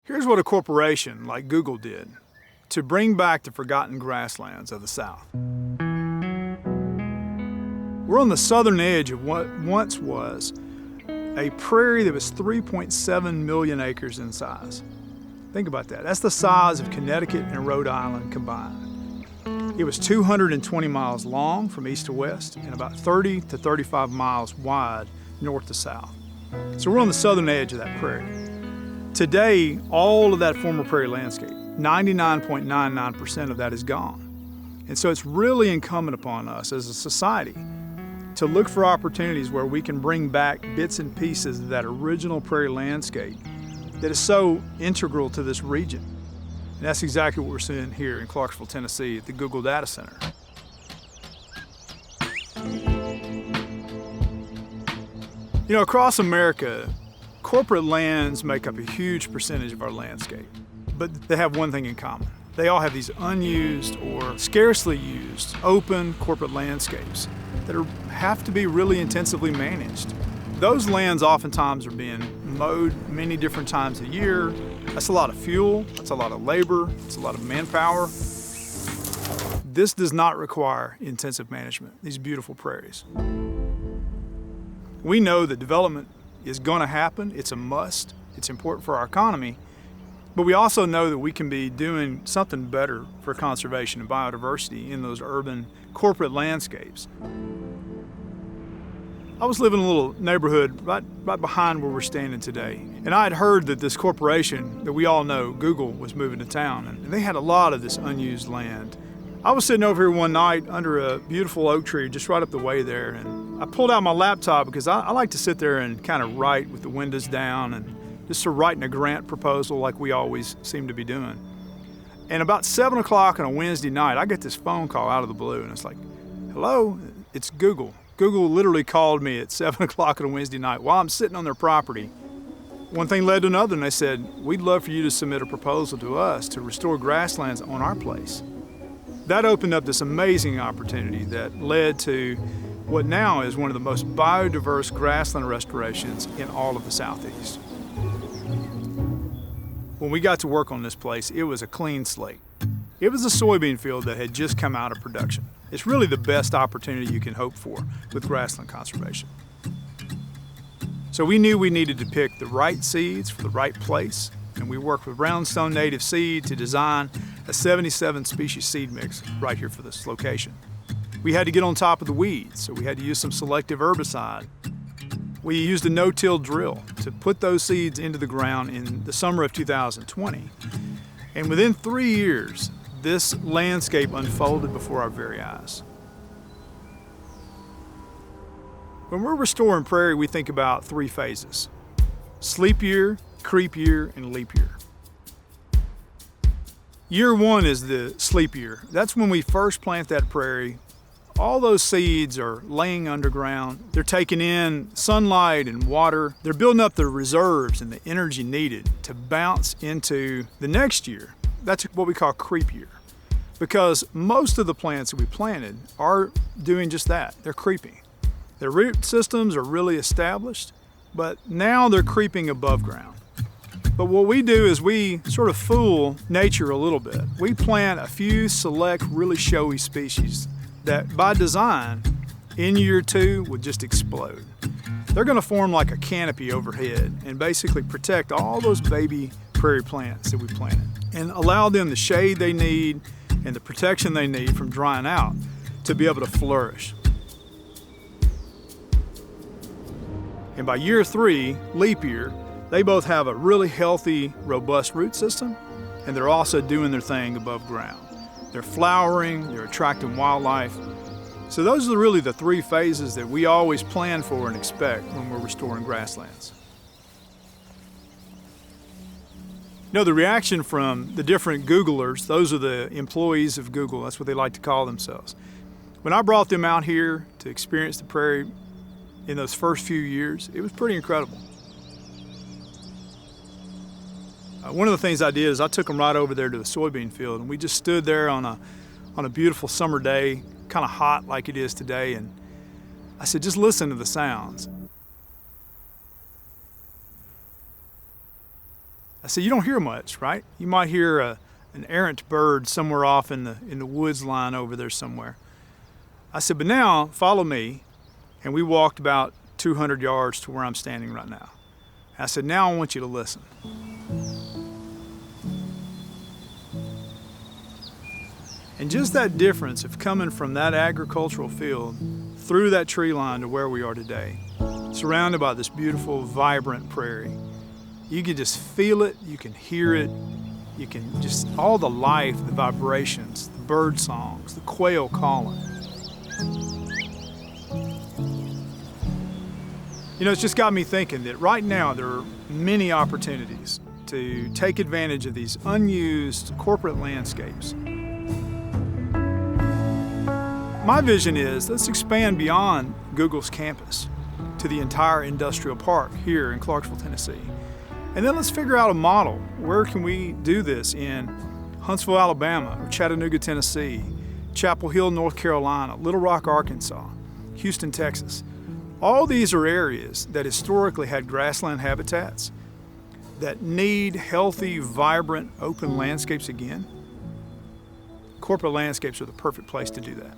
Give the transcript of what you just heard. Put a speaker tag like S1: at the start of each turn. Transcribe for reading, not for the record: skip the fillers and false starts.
S1: Here's what a corporation like Google did to bring back the forgotten grasslands of the South. We're on the southern edge of what once was a prairie that was 3.7 million acres in size. Think about that. That's the size of Connecticut and Rhode Island combined. It was 220 miles long from east to west and about 30 to 35 miles wide north to south. So we're on the southern edge of that prairie. Today, all of that former prairie landscape, 99.99% of that is gone. And so it's really incumbent upon us as a society to look for opportunities where we can bring back bits and pieces of that original prairie landscape that is so integral to this region. And that's exactly what we're seeing here in Clarksville, Tennessee at the Google Data Center. You know, across America, corporate lands make up a huge percentage of our landscape, but they have one thing in common. They all have these unused or scarcely used open corporate landscapes that have to be really intensively managed. Those lands oftentimes are being mowed many different times a year. That's a lot of fuel, that's a lot of labor, it's a lot of manpower. This does not require intensive management, these beautiful prairies. We know that development is going to happen, it's a must, it's important for our economy, but we also know that we can be doing something better for conservation and biodiversity in those urban corporate landscapes. I was living in a little neighborhood right behind where we're standing today, and I had heard that this corporation that we all know, Google, was moving to town, and they had a lot of this unused land. I was sitting over here one night under a beautiful oak tree just right up the way there, and I pulled out my laptop because I like to sit there and kind of write with the windows down and just sort of writing a grant proposal like we always seem to be doing. And about 7 o'clock on a Wednesday night, I get this phone call out of the blue, and it's like, hello, it's Google. Google literally called me at 7 o'clock on a Wednesday night while I'm sitting on their property. One thing led to another, and they said, we'd love for you to submit a proposal to us to restore grasslands on our place. That opened up this amazing opportunity that led to what now is one of the most biodiverse grassland restorations in all of the Southeast. When we got to work on this place, it was a clean slate. It was a soybean field that had just come out of production. It's really the best opportunity you can hope for with grassland conservation. So we knew we needed to pick the right seeds for the right place, and we worked with Roundstone Native Seed to design a 77 species seed mix right here for this location. We had to get on top of the weeds, so we had to use some selective herbicide. We used a no-till drill to put those seeds into the ground in the summer of 2020. And within 3 years, this landscape unfolded before our very eyes. When we're restoring prairie, we think about 3 phases: sleep year, creep year, and leap year. Year 1 is the sleep year. That's when we first plant that prairie. All those seeds are laying underground. They're taking in sunlight and water. They're building up the reserves and the energy needed to bounce into the next year. That's what we call creep year, because most of the plants that we planted are doing just that. They're creeping. Their root systems are really established, but now they're creeping above ground. But what we do is we sort of fool nature a little bit. We plant a few select, really showy species that by design, in year 2 would just explode. They're gonna form like a canopy overhead and basically protect all those baby prairie plants that we planted and allow them the shade they need and the protection they need from drying out to be able to flourish. And by year 3, leap year, they both have a really healthy, robust root system, and they're also doing their thing above ground. They're flowering, they're attracting wildlife. So those are really the 3 phases that we always plan for and expect when we're restoring grasslands. You know, the reaction from the different Googlers, those are the employees of Google, that's what they like to call themselves. When I brought them out here to experience the prairie in those first few years, it was pretty incredible. One of the things I did is I took them right over there to the soybean field, and we just stood there on a beautiful summer day, kind of hot like it is today, and I said, just listen to the sounds. I said, you don't hear much, right? You might hear an errant bird somewhere off in the woods line over there somewhere. I said, but now follow me. And we walked about 200 yards to where I'm standing right now. I said, now I want you to listen. And just that difference of coming from that agricultural field through that tree line to where we are today, surrounded by this beautiful, vibrant prairie, you can just feel it, you can hear it, you can just, all the life, the vibrations, the bird songs, the quail calling. You know, it's just got me thinking that right now there are many opportunities to take advantage of these unused corporate landscapes. My vision is, let's expand beyond Google's campus to the entire industrial park here in Clarksville, Tennessee. And then let's figure out a model. Where can we do this in Huntsville, Alabama, or Chattanooga, Tennessee, Chapel Hill, North Carolina, Little Rock, Arkansas, Houston, Texas. All these are areas that historically had grassland habitats that need healthy, vibrant, open landscapes again. Corporate landscapes are the perfect place to do that.